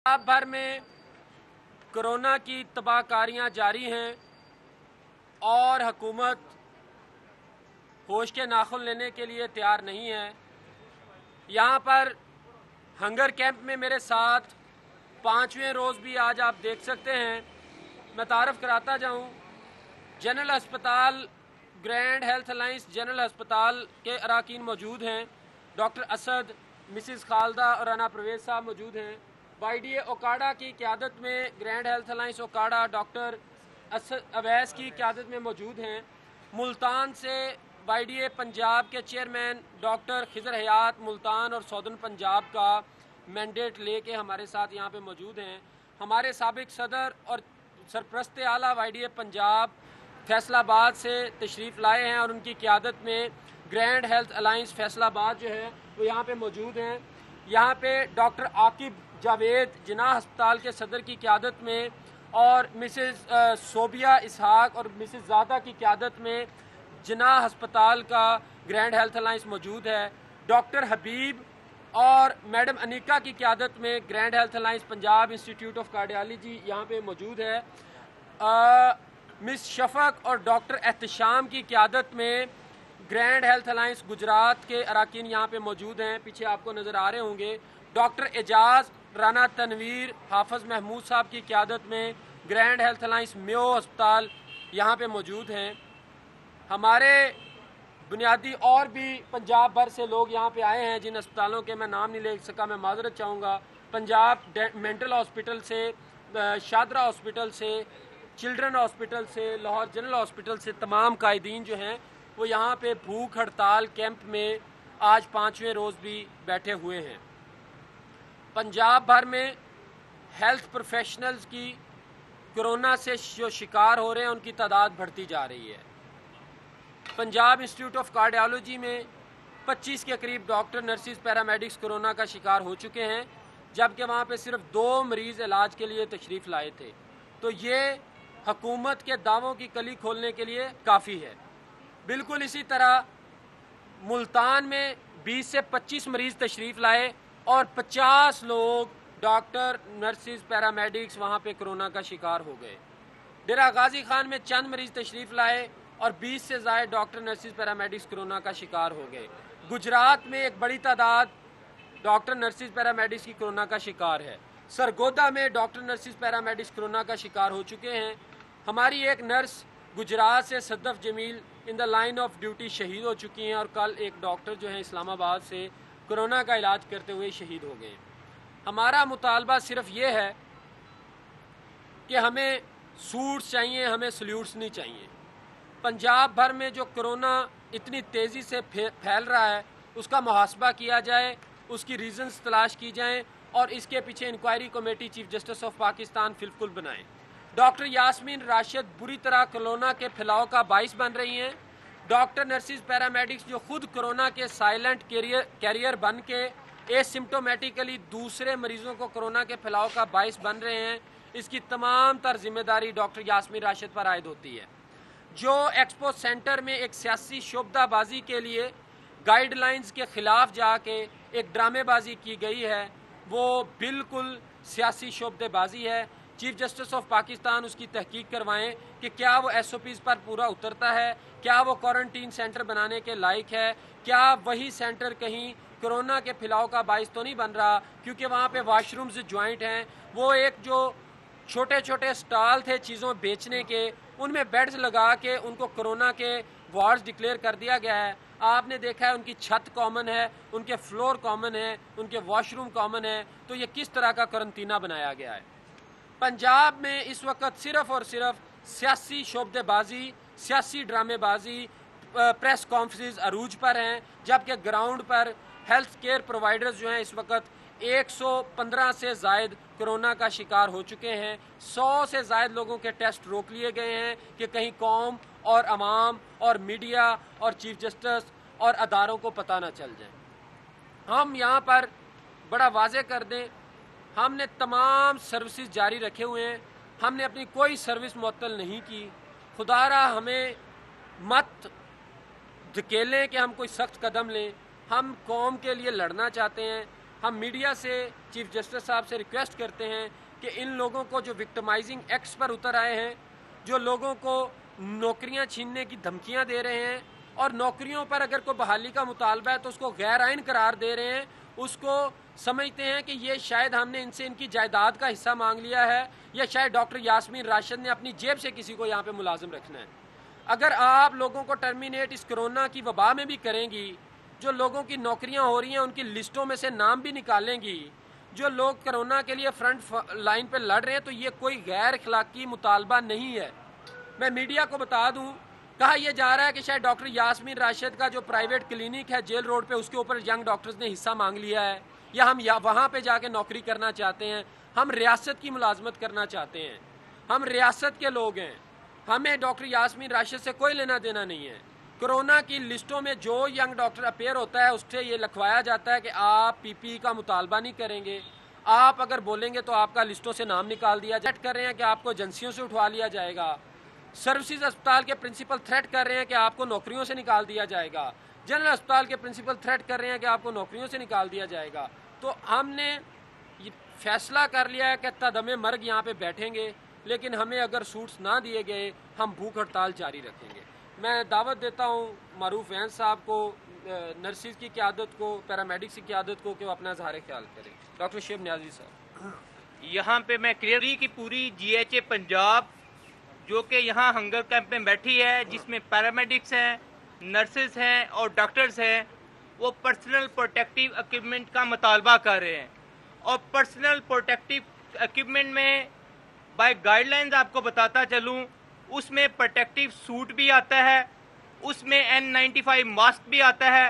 पंजाब भर में कोरोना की तबाहकारियां जारी हैं और हुकूमत होश के नाखुन लेने के लिए तैयार नहीं है। यहाँ पर हंगर कैंप में मेरे साथ 5वें रोज़ भी आज आप देख सकते हैं। मैं तारफ़ कराता जाऊँ, जनरल अस्पताल ग्रैंड हेल्थ अलाइंस जनरल अस्पताल के अरकान मौजूद हैं। डॉक्टर असद, मिसिज़ खालदा और राना परवेज़ साहब मौजूद हैं। YDA ओकाड़ा की क़यादत में grand health alliance Okara doctor Awais की क़यादत में मौजूद हैं। मुल्तान से YDA पंजाब के चेयरमैन डॉक्टर खिजर हयात मुल्तान और सौदर्न पंजाब का मैंडेट लेके हमारे साथ यहाँ पे मौजूद हैं। हमारे साबिक सदर और सरपरस्त आला YDA पंजाब फैसलाबाद से तशरीफ़ लाए हैं और उनकी क़यादत में ग्रैंड हेल्थ अलाइंस फैसलाबाद जो है वो यहाँ पे मौजूद हैं। यहाँ पे डॉक्टर आकिब जावेद जिन्ना अस्पताल के सदर की क़यादत में और मिसेस सोबिया इसहाक और मिसेस ज़ादा की क़यादत में जिन्ना अस्पताल का ग्रैंड हेल्थ अलाइंस मौजूद है। डॉक्टर हबीब और मैडम अनिका की क़यादत में grand health alliance Punjab institute of cardiology यहाँ पे मौजूद है। मिस शफक और डॉक्टर एहतशाम की क़यादत में ग्रैंड हेल्थ अलाइंस गुजरात के अरकान यहाँ पे मौजूद हैं, पीछे आपको नज़र आ रहे होंगे। डॉक्टर एजाज, राना तनवीर, हाफिज महमूद साहब की क़यादत में ग्रैंड हेल्थ अलाइंस मेयो अस्पताल यहाँ पे मौजूद हैं। हमारे बुनियादी और भी पंजाब भर से लोग यहाँ पे आए हैं जिन अस्पतालों के मैं नाम नहीं ले सका, मैं माजरत चाहूँगा। पंजाब मेंटल हॉस्पिटल से, शादरा हॉस्पिटल से, चिल्ड्रन हॉस्पिटल से, लाहौर जनरल हॉस्पिटल से तमाम कायदीन जो हैं वो यहाँ पे भूख हड़ताल कैंप में आज 5वें रोज़ भी बैठे हुए हैं। पंजाब भर में हेल्थ प्रोफेशनल्स की कोरोना से जो शिकार हो रहे हैं उनकी तादाद बढ़ती जा रही है। पंजाब इंस्टीट्यूट ऑफ कार्डियोलॉजी में 25 के करीब डॉक्टर, नर्सिस, पैरामेडिक्स कोरोना का शिकार हो चुके हैं, जबकि वहाँ पे सिर्फ 2 मरीज़ इलाज के लिए तशरीफ़ लाए थे। तो ये हुकूमत के दावों की कली खोलने के लिए काफ़ी है। बिल्कुल इसी तरह मुल्तान में 20 से 25 मरीज़ तशरीफ़ लाए और 50 लोग डॉक्टर, नर्सिस, पैरामेडिक्स वहाँ पे कोरोना का शिकार हो गए। डेरा गाजी खान में चंद मरीज़ तशरीफ़ लाए और 20 से ज़ायद डॉक्टर, नर्सिस, पैरामेडिक्स कोरोना का शिकार हो गए। गुजरात में एक बड़ी तादाद डॉक्टर, नर्सिस, पैरामेडिक्स की कोरोना का शिकार है। सरगोदा में डॉक्टर, नर्सिस, पैरामेडिक्स कोरोना का शिकार हो चुके हैं। हमारी एक नर्स गुजरात से Sadaf Jamil in the line of duty शहीद हो चुकी हैं और कल एक डॉक्टर जो है इस्लामाबाद से कोरोना का इलाज करते हुए शहीद हो गए। हमारा मुतालबा सिर्फ ये है कि हमें सूट्स चाहिए, हमें सल्यूट्स नहीं चाहिए। पंजाब भर में जो कोरोना इतनी तेज़ी से फैल रहा है उसका मुहासबा किया जाए, उसकी रीज़न्स तलाश की जाएँ और इसके पीछे inquiry committee chief justice of Pakistan बिल्कुल बनाएं। डॉक्टर यास्मीन राशिद बुरी तरह कोरोना के फैलाव का बाइस बन रही हैं। डॉक्टर, नर्सिस, पैरामेडिक्स जो खुद कोरोना के साइलेंट कैरियर बन के एसिम्प्टोमेटिकली दूसरे मरीजों को कोरोना के फैलाव का बाइस बन रहे हैं, इसकी तमाम तर जिम्मेदारी डॉक्टर यास्मीन राशिद पर आयद होती है। जो एक्सपो सेंटर में एक सियासी शोबदाबाजी के लिए गाइडलाइंस के ख़िलाफ़ जाके एक ड्रामेबाजी की गई है, वो बिल्कुल सियासी शोबदेबाजी है। चीफ जस्टिस ऑफ पाकिस्तान उसकी तहकीक करवाएं कि क्या वो SOPs पर पूरा उतरता है, क्या वो क्वारंटीन सेंटर बनाने के लायक है, क्या वही सेंटर कहीं कोरोना के फैलाव का बाइस तो नहीं बन रहा, क्योंकि वहाँ पे वाशरूम्स ज्वाइंट हैं। वो एक जो छोटे छोटे स्टॉल थे चीज़ों बेचने के, उनमें बेड्स लगा के उनको कोरोना के वार्ड्स डिक्लेयर कर दिया गया है। आपने देखा है उनकी छत कॉमन है, उनके फ्लोर कॉमन है, उनके वॉशरूम कॉमन है। तो ये किस तरह का क्वारंटीना बनाया गया है। पंजाब में इस वक्त सिर्फ और सिर्फ सियासी शोबदेबाजी, सियासी ड्रामेबाजी, प्रेस कॉन्फ्रेंस अरूज पर हैं, जबकि ग्राउंड पर हेल्थ केयर प्रोवाइडर्स जो हैं इस वक्त 115 से ज़ायद कोरोना का शिकार हो चुके हैं। 100 से ज़ायद लोगों के टेस्ट रोक लिए गए हैं कि कहीं कौम और अवाम और मीडिया और चीफ जस्टिस और अदारों को पता ना चल जाए। हम यहाँ पर बड़ा वाज़े कर दें, हमने तमाम सर्विसेज जारी रखे हुए हैं, हमने अपनी कोई सर्विस मुअत्तल नहीं की। खुदारा हमें मत धकेलें कि हम कोई सख्त कदम लें। हम कौम के लिए लड़ना चाहते हैं, ہم میڈیا سے چیف جسٹس صاحب سے ریکویسٹ کرتے ہیں کہ ان لوگوں کو جو وکٹمائزنگ ایکٹس پر اتر آئے ہیں، جو لوگوں کو نوکریاں چھیننے کی دھمکیاں دے رہے ہیں اور نوکریوں پر اگر کوئی بحالی کا مطالبہ ہے تو اس کو غیر آئین قرار دے رہے ہیں، اس کو سمجھتے ہیں کہ یہ شاید ہم نے ان سے ان کی جائیداد کا حصہ مانگ لیا ہے، یا شاید ڈاکٹر یاسمین راشد نے اپنی جیب سے کسی کو یہاں پہ ملازم رکھنا ہے۔ اگر آپ لوگوں کو ٹرمینیٹ اس کرونا کی وبا میں بھی کریں گی، جو لوگوں کی نوکریاں ہو رہی ہیں ان کی لسٹوں میں سے نام بھی نکالیں گی، جو لوگ کرونا کے لیے فرنٹ لائن پہ لڑ رہے ہیں، تو یہ کوئی غیر اخلاقی مطالبہ نہیں ہے۔ میں میڈیا کو بتا دوں، کہا یہ جا رہا ہے کہ شاید ڈاکٹر یاسمین راشد کا جو پرائیویٹ کلینک ہے جیل روڈ پہ، اس کے اوپر ینگ ڈاکٹرز نے حصہ مانگ لیا ہے، یا ہم وہاں پہ جا کے نوکری کرنا چاہتے ہیں۔ ہم ریاست کی ملازمت کرنا چاہتے ہیں، ہم ریاست کے لوگ ہیں، ہمیں ڈاکٹر یاسمین راشد سے کوئی لینا دینا نہیں ہے۔ کرونا کی لسٹوں میں جو ینگ ڈاکٹر اپیئر ہوتا ہے اس سے یہ لکھوایا جاتا ہے کہ آپ پی پی کا مطالبہ نہیں کریں گے، آپ اگر بولیں گے تو آپ کا لسٹوں سے نام نکال دیا جائے، کر رہے ہیں کہ آپ کو ایجنسیوں سے اٹھوا لیا جائے گا۔ سروسز اسپتال کے پرنسپل تھریٹ کر رہے ہیں کہ آپ کو نوکریوں سے نکال دیا جائے گا، جنرل اسپتال کے پرنسپل تھریٹ کر رہے ہیں کہ آپ کو نوکریوں سے نکال دیا جائے گا۔ تو ہم نے یہ فیصلہ کر لیا ہے کہ تدمِ مرگ یہاں پہ بیٹھیں گے، لیکن ہمیں اگر سوٹس نہ دیے گئے ہم بھوک ہڑتال جاری رکھیں گے۔ میں دعوت دیتا ہوں معروف وینس صاحب کو، نرسز کی قیادت کو، پیرامیڈکس کی قیادت کو کہ وہ اپنا اظہار خیال کریں۔ ڈاکٹر شیب نیازی صاحب۔ یہاں پہ میں کلیئرلی کی پوری جی ایچ اے پنجاب جو کہ یہاں ہنگر کیمپ میں بیٹھی ہے، جس میں پیرامیڈکس ہیں، نرسز ہیں اور ڈاکٹرز ہیں، وہ پرسنل پروٹیکٹیو اکوپمنٹ کا مطالبہ کر رہے ہیں۔ اور پرسنل پروٹیکٹیو اکوپمنٹ میں بائی گائیڈ لائنز آپ کو بتاتا چلوں، اس میں پروٹیکٹیو سوٹ بھی آتا ہے، اس میں N95 ماسک بھی آتا ہے،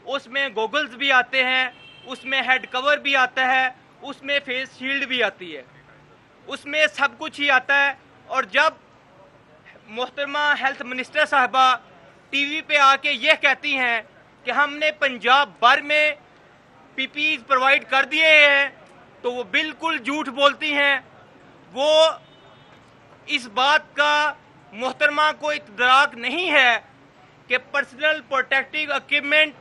اس میں گوگلز بھی آتے ہیں، اس میں ہیڈ کور بھی آتا ہے، اس میں فیس شیلڈ بھی آتی ہے، اس میں سب کچھ ہی آتا ہے۔ اور جب محترمہ ہیلتھ منسٹر صاحبہ ٹی وی پہ آ کے یہ کہتی ہیں کہ ہم نے پنجاب بھر میں پی پیز پرووائڈ کر دیے ہیں، تو وہ بالکل جھوٹ بولتی ہیں۔ وہ اس بات کا محترمہ کو ادراک نہیں ہے کہ پرسنل پروٹیکٹیو اکوپمنٹ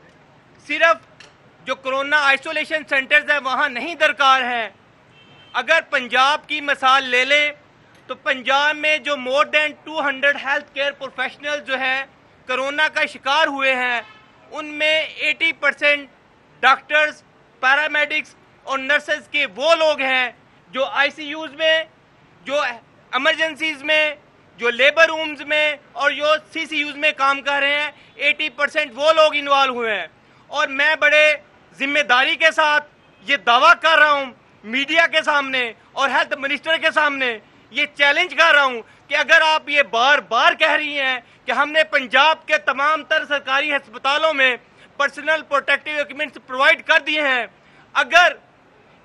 صرف جو کرونا آئسولیشن سینٹرز ہیں وہاں نہیں درکار ہیں۔ اگر پنجاب کی مثال لے لیں تو پنجاب میں جو مور دین 200 ہیلتھ کیئر پروفیشنل جو ہیں کرونا کا شکار ہوئے ہیں، ان میں 80% ڈاکٹرز، پیرامیڈکس اور نرسز کے وہ لوگ ہیں جو آئی سی یوز میں، جو ایمرجنسیز میں، جو لیبر رومز میں اور جو سی سی یوز میں کام کر رہے ہیں۔ 80% وہ لوگ انوالو ہوئے ہیں۔ اور میں بڑے ذمہ داری کے ساتھ یہ دعویٰ کر رہا ہوں میڈیا کے سامنے اور ہیلتھ منسٹر کے سامنے، یہ چیلنج کر رہا ہوں کہ اگر آپ یہ بار بار کہہ رہی ہیں کہ ہم نے پنجاب کے تمام تر سرکاری ہسپتالوں میں پرسنل پروٹیکٹیو اکوپمنٹس پرووائڈ کر دیے ہیں، اگر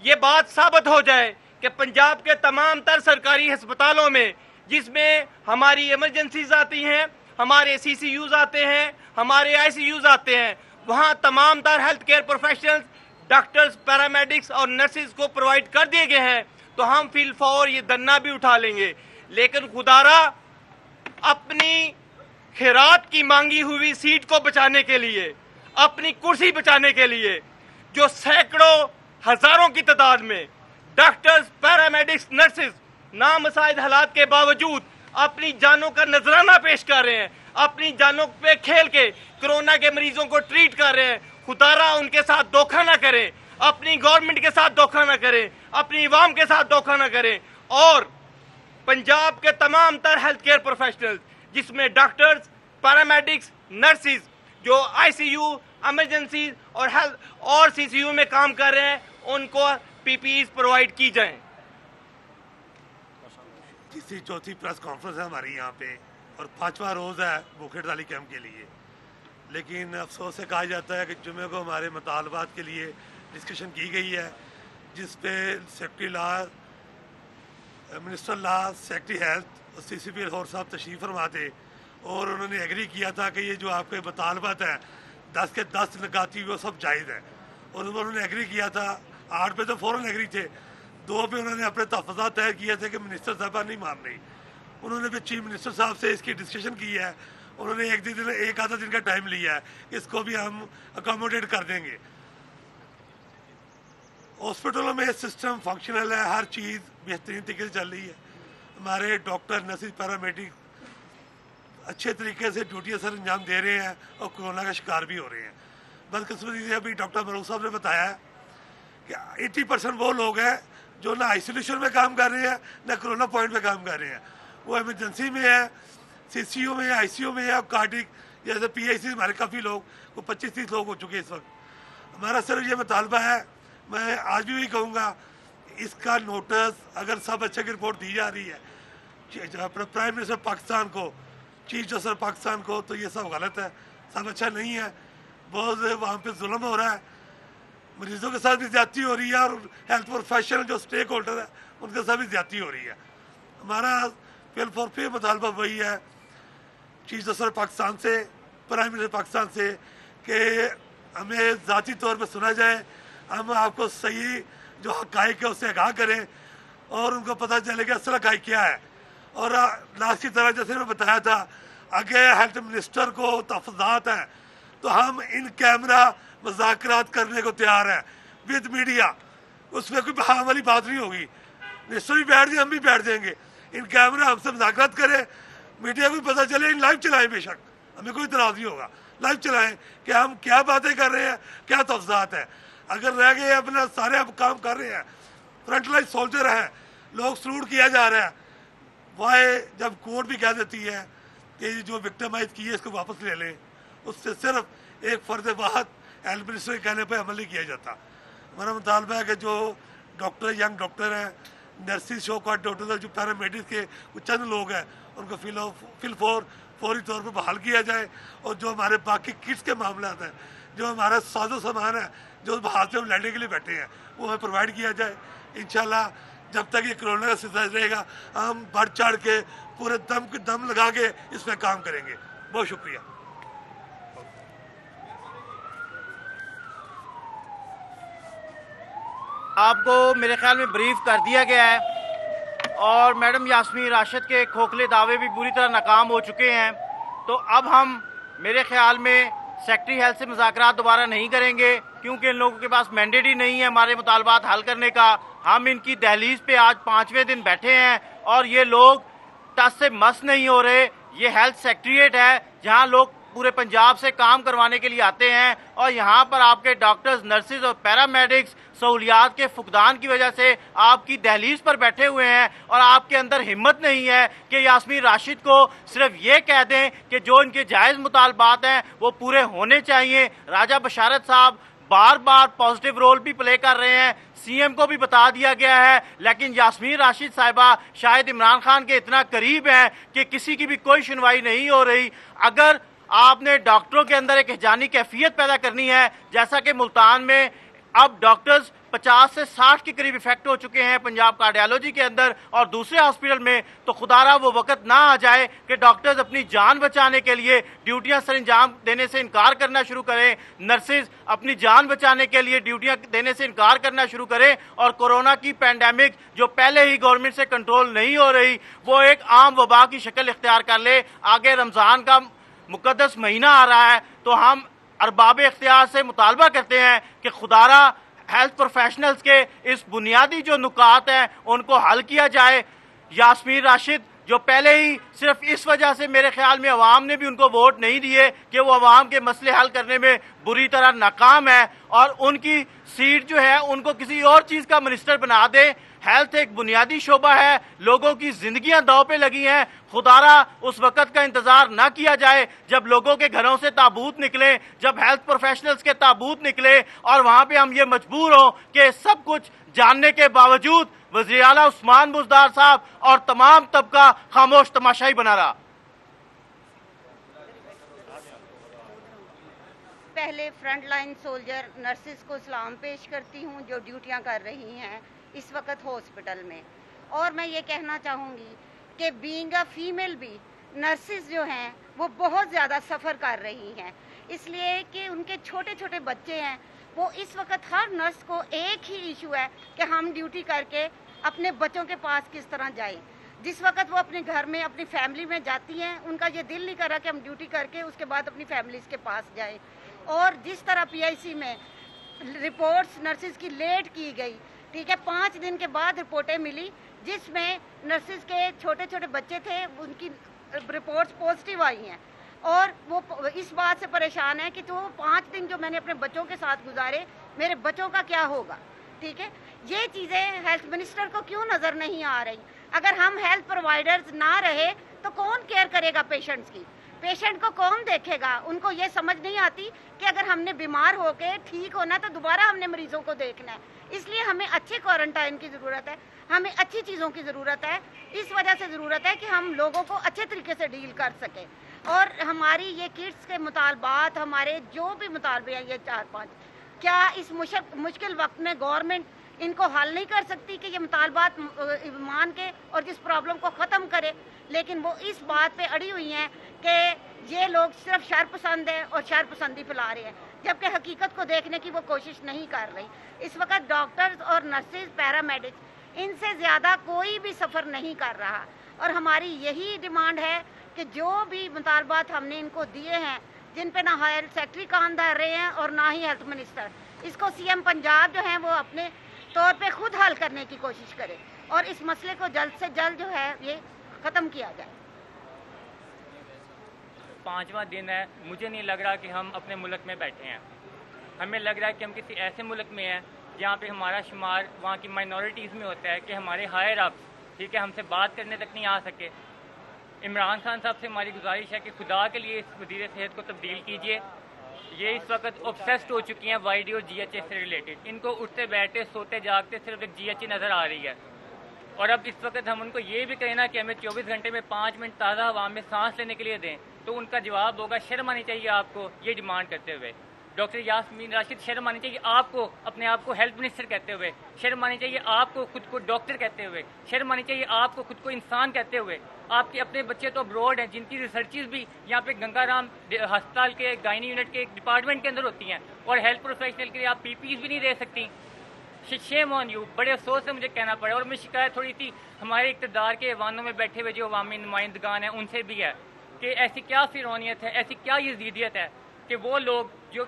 یہ بات ثابت ہو جائے کہ پنجاب کے تمام تر سرکاری ہسپتالوں میں، جس میں ہماری ایمرجنسیز آتی ہیں، ہمارے سی سی یوز آتے ہیں، ہمارے آئی سی یوز آتے ہیں، وہاں تمام تر health care professionals, doctors, paramedics اور نرسز کو پرووائڈ کر دیے گئے ہیں، تو ہم فی الفور یہ دھرنا بھی اٹھا لیں گے۔ لیکن خدارا اپنی خیرات کی مانگی ہوئی سیٹ کو بچانے کے لیے، اپنی کرسی بچانے کے لیے، جو سینکڑوں ہزاروں کی تعداد میں ڈاکٹرز، پیرامیڈکس، نرسز نامساعد حالات کے باوجود اپنی جانوں کا نذرانہ پیش کر رہے ہیں، اپنی جانوں پہ کھیل کے کرونا کے مریضوں کو ٹریٹ کر رہے ہیں، خدارا ان کے ساتھ دھوکہ نہ کریں، اپنی گورنمنٹ کے ساتھ دھوکہ نہ کریں، اپنی عوام کے ساتھ دھوکہ نہ کریں۔ اور پنجاب کے تمام تر ہیلتھ کیئر پروفیشنلز، جس میں ڈاکٹرز، پیرامیڈکس، نرسز، جو آئی سی یو، ایمرجنسیز اور سی سی یو میں کام کر رہے ہیں، ان کو پی پی ایز پرووائڈ کی جائیں۔ تیسری چوتھی پریس کانفرنس ہے ہماری یہاں پہ، اور 5واں روز ہے بھوک ہڑتالی کیمپ کے لیے، لیکن افسوس سے کہا جاتا ہے کہ جمعے کو ہمارے مطالبات کے لیے ڈسکشن کی گئی ہے، جس پہ سیکرٹری لا، منسٹر لا، سیکرٹری ہیلتھ اور سی سی پی لاہور صاحب تشریف فرما تھے، اور انہوں نے ایگری کیا تھا کہ یہ جو آپ کے مطالبات ہیں 10 کے 10 لگاتی ہوئے وہ سب جائز ہیں، اور انہوں نے ایگری کیا تھا۔ 8 پہ تو فوراً ایگری تھے، 2 پہ انہوں نے اپنے تحفظات طے کیے تھے کہ منسٹر صاحبہ نہیں مان رہی۔ انہوں نے پھر چیف منسٹر صاحب سے اس کی ڈسکشن کی ہے، انہوں نے ایک آدھا دن کا ٹائم لیا ہے، اس کو بھی ہم اکاموڈیٹ کر دیں گے۔ हॉस्पिटलों में सिस्टम फंक्शनल है, हर चीज़ बेहतरीन तरीके से चल रही है। हमारे डॉक्टर, नर्सिस, पैरामेडिक अच्छे तरीके से ड्यूटी सर अंजाम दे रहे हैं और कोरोना का शिकार भी हो रहे हैं। बदकिस्मती से अभी डॉक्टर मरूफ साहब ने बताया कि 80% वो लोग हैं जो ना आइसोलेशन में काम कर रहे हैं ना कोरोना पॉइंट में काम कर रहे हैं। वो इमरजेंसी में है, CCU में है, ICU में है और कार्डिक जैसे PIC हमारे काफ़ी लोग, वो 25-30 लोग हो चुके हैं इस वक्त। हमारा सिर्फ ये मुतालबा है, मैं आज भी वही कहूँगा, इसका नोटिस अगर सब अच्छे की रिपोर्ट दी जा रही है प्राइम मिनिस्टर पाकिस्तान को, चीफ जस्टिस पाकिस्तान को, तो ये सब गलत है, सब अच्छा नहीं है। बहुत वहाँ पे जुल्म हो रहा है, मरीजों के साथ भी ज्यादती हो रही है और हेल्थ प्रोफेशनल जो स्टेक होल्डर है उनके साथ भी ज्यादती हो रही है। हमारा फिर मुतालबा वही है चीफ जस्टिस पाकिस्तान से, प्राइम मिनिस्टर पाकिस्तान से कि हमें ज़ाती तौर पर सुना जाए, हम आपको सही जो हक़ाइक़ है उससे आगाह करें और उनको पता चले कि असल हक़ाइक़ क्या है। और लास्ट की तरह जैसे मैं बताया था, अगर हेल्थ मिनिस्टर को तहफ़्फ़ुज़ात हैं तो हम इन कैमरा मुज़ाकरात करने को तैयार हैं विद मीडिया, उसमें कोई बहाव वाली बात नहीं होगी। मिनिस्टर भी बैठ जाए, हम भी बैठ जाएंगे, इन कैमरा हमसे मुज़ाकरात करें, मीडिया को पता चले, इन लाइव चलाएं, बेशक हमें कोई इतराज़ नहीं होगा, लाइव चलाएं कि हम क्या बातें कर रहे हैं, क्या तहफ़्फ़ुज़ात है। अगर रह गए अपना सारे अब काम कर रहे हैं, फ्रंट लाइन सोल्जर हैं, लोग सलूट किया जा रहा है, वाई जब कोर्ट भी कह देती है कि जो विक्टिमाइज की है इसको वापस ले लें, उससे सिर्फ एक फ़र्द वाहद हेल्थ मिनिस्टर के कहने पर अमल नहीं किया जाता। हमारा मुतालबा है कि जो डॉक्टर, यंग डॉक्टर हैं, नर्सिस, शो का डॉक्टर, जो पैरामेडिक्स के कुछ चंद लोग हैं, उनको फौरी तौर पर बहाल किया जाए और जो हमारे बाकी किट्स के मामला हैं, जो हमारा साजो सामान है, जो हाथ में हम लड़ने के लिए बैठे हैं, वो हमें प्रोवाइड किया जाए। इंशाल्लाह जब तक ये कोरोना का सिलसिला रहेगा हम बढ़ चढ़ के पूरे दम लगा के इस पर काम करेंगे। बहुत शुक्रिया। आपको मेरे ख्याल में ब्रीफ कर दिया गया है और मैडम यास्मीन राशिद के खोखले दावे भी बुरी तरह नाकाम हो चुके हैं। तो अब हम मेरे ख्याल में सेक्रेटरी हेल्थ से मुज़ाकरात दोबारा नहीं करेंगे क्योंकि इन लोगों के पास मैंडेट ही नहीं है हमारे मुतालबात हल करने का। हम इनकी दहलीज पे आज 5वें दिन बैठे हैं और ये लोग टस से मस नहीं हो रहे। ये हेल्थ सेक्रेटरीट है जहां लोग पूरे पंजाब से काम करवाने के लिए आते हैं और यहाँ पर आपके डॉक्टर्स, नर्सिस और पैरामेडिक्स सहूलियात के फुकदान की वजह से आपकी दहलीज पर बैठे हुए हैं और आपके अंदर हिम्मत नहीं है कि यास्मीन राशिद को सिर्फ ये कह दें कि जो इनके जायज़ मुतालबात हैं वो पूरे होने चाहिए। राजा बशारत साहब बार बार पॉजिटिव रोल भी प्ले कर रहे हैं, CM को भी बता दिया गया है, लेकिन यास्मीन राशिद साहिबा शायद इमरान खान के इतना करीब हैं कि किसी की भी कोई सुनवाई नहीं हो रही। अगर आपने डॉक्टरों के अंदर एक हिजानी कैफियत पैदा करनी है, जैसा कि मुल्तान में अब डॉक्टर्स 50 से 60 के करीब इफेक्ट हो चुके हैं पंजाब कार्डियोलॉजी के अंदर और दूसरे हॉस्पिटल में, तो खुदारा वो वक्त ना आ जाए कि डॉक्टर्स अपनी जान बचाने के लिए ड्यूटियां सरंजाम देने से इनकार करना शुरू करें, नर्सेज अपनी जान बचाने के लिए ड्यूटियां देने से इनकार करना शुरू करें और कोरोना की पैंडेमिक जो पहले ही गवर्नमेंट से कंट्रोल नहीं हो रही वो एक आम वबा की शक्ल इख्तियार कर ले। आगे रमज़ान का मुकद्दस महीना आ रहा है तो हम अरबाब इख्तियार से मुतालबा करते हैं कि खुदारा हेल्थ प्रोफेशनल्स के इस बुनियादी जो नुकात हैं उनको हल किया जाए। यास्मीन राशिद जो पहले ही सिर्फ इस वजह से मेरे ख्याल में अवाम ने भी उनको वोट नहीं दिए कि वो अवाम के मसले हल करने में बुरी तरह नाकाम है और उनकी सीट जो है उनको किसी और चीज़ का मिनिस्टर बना दे। हेल्थ एक बुनियादी शोबा है, लोगों की जिंदगियां दांव पे लगी हैं। खुदारा उस वक्त का इंतजार ना किया जाए जब लोगों के घरों से ताबूत निकले, जब हेल्थ प्रोफेशनल्स के ताबूत निकले और वहां पे हम ये मजबूर हों कि सब कुछ जानने के बावजूद वज़ीर आला उस्मान बुज़दार साहब और तमाम तबका खामोश तमाशाई बना रहा। पहले फ्रंट लाइन सोल्जर नर्सिस को सलाम पेश करती हूं जो ड्यूटियां कर रही हैं इस वक्त हॉस्पिटल में। और मैं ये कहना चाहूँगी कि बीइंग अ फीमेल भी नर्सिस जो हैं वो बहुत ज़्यादा सफ़र कर रही हैं, इसलिए कि उनके छोटे छोटे बच्चे हैं। वो इस वक्त हर नर्स को एक ही इशू है कि हम ड्यूटी करके अपने बच्चों के पास किस तरह जाएं। जिस वक्त वो अपने घर में अपनी फैमिली में जाती हैं उनका ये दिल नहीं कर रहा कि हम ड्यूटी करके उसके बाद अपनी फैमिलीज़ के पास जाएं। और जिस तरह PIC में रिपोर्ट्स नर्सिस की लेट की गई, ठीक है। 5 दिन के बाद रिपोर्टें मिली जिसमें नर्सिस के छोटे छोटे बच्चे थे, उनकी रिपोर्ट्स पॉजिटिव आई हैं और वो इस बात से परेशान है कि जो 5 दिन जो मैंने अपने बच्चों के साथ गुजारे, मेरे बच्चों का क्या होगा, ठीक है। ये चीज़ें हेल्थ मिनिस्टर को क्यों नज़र नहीं आ रही? अगर हम हेल्थ प्रोवाइडर्स ना रहे तो कौन केयर करेगा पेशेंट्स की? पेशेंट को कौन देखेगा? उनको ये समझ नहीं आती कि अगर हमने बीमार होके ठीक होना तो दोबारा हमने मरीजों को देखना है। इसलिए हमें अच्छे क्वारंटाइन की ज़रूरत है, हमें अच्छी चीज़ों की ज़रूरत है। इस वजह से ज़रूरत है कि हम लोगों को अच्छे तरीके से डील कर सकें और हमारी ये किट्स के मुतालबात, हमारे जो भी मुतालबे हैं ये 4-5, क्या इस मुश्किल वक्त में गवर्नमेंट इनको हल नहीं कर सकती कि ये मुतालबात मान के और जिस प्रॉब्लम को ख़त्म करे? लेकिन वो इस बात पे अड़ी हुई हैं कि ये लोग सिर्फ शर पसंद है और शर पसंदी फैला रहे हैं, जबकि हकीकत को देखने की वो कोशिश नहीं कर रही। इस वक्त डॉक्टर्स और नर्सेज, पैरामेडिक्स, इनसे ज़्यादा कोई भी सफ़र नहीं कर रहा और हमारी यही डिमांड है कि जो भी मुतालबात हमने इनको दिए हैं, जिन पे ना हेल्थ सेक्रेटरी कान धर रहे हैं और ना ही हेल्थ मिनिस्टर, इसको सीएम पंजाब जो हैं वो अपने तौर पे खुद हल करने की कोशिश करे और इस मसले को जल्द से जल्द जो है ये ख़त्म किया जाए। 5वां दिन है, मुझे नहीं लग रहा कि हम अपने मुल्क में बैठे हैं। हमें लग रहा है कि हम किसी ऐसे मुल्क में हैं जहाँ पे हमारा शुमार वहाँ की माइनॉरिटीज़ में होता है कि हमारे हायर अप, ठीक है, हमसे बात करने तक नहीं आ सके। इमरान खान साहब से हमारी गुजारिश है कि खुदा के लिए इस वज़ीर सेहत को तब्दील कीजिए। ये इस वक्त ऑब्सेस्ड हो चुकी हैं वाईडी और जीएचए से रिलेटेड। इनको उठते बैठते सोते जागते सिर्फ एक जीएचए नज़र आ रही है और अब इस वक्त हम उनको ये भी कहना कि हमें 24 घंटे में 5 मिनट ताज़ा हवा में सांस लेने के लिए दें, तो उनका जवाब होगा शर्म आनी चाहिए आपको ये डिमांड करते हुए। डॉक्टर यास्मीन राशिद, शर्म आनी चाहिए आपको अपने आप को हेल्थ मिनिस्टर कहते हुए, शर्म आनी चाहिए आपको खुद को डॉक्टर कहते हुए, शर्म आनी चाहिए आपको खुद को इंसान कहते हुए। आपके अपने बच्चे तो अब्रॉड हैं जिनकी रिसर्चेज भी यहाँ पे गंगाराम अस्पताल के गायनी यूनिट के डिपार्टमेंट के अंदर होती हैं और हेल्थ प्रोफेशनल के लिए आप पीपीईज भी नहीं दे सकती। Shame on you. बड़े अफसोस से मुझे कहना पड़ा और मैं शिकायत थोड़ी सी हमारे इक़्तिदार के ऐवानों में बैठे हुए जो अवामी नुमाइंदगान हैं उनसे भी है कि ऐसी क्या फिरौनियत है, ऐसी क्या यजीदियत है कि वो लोग जो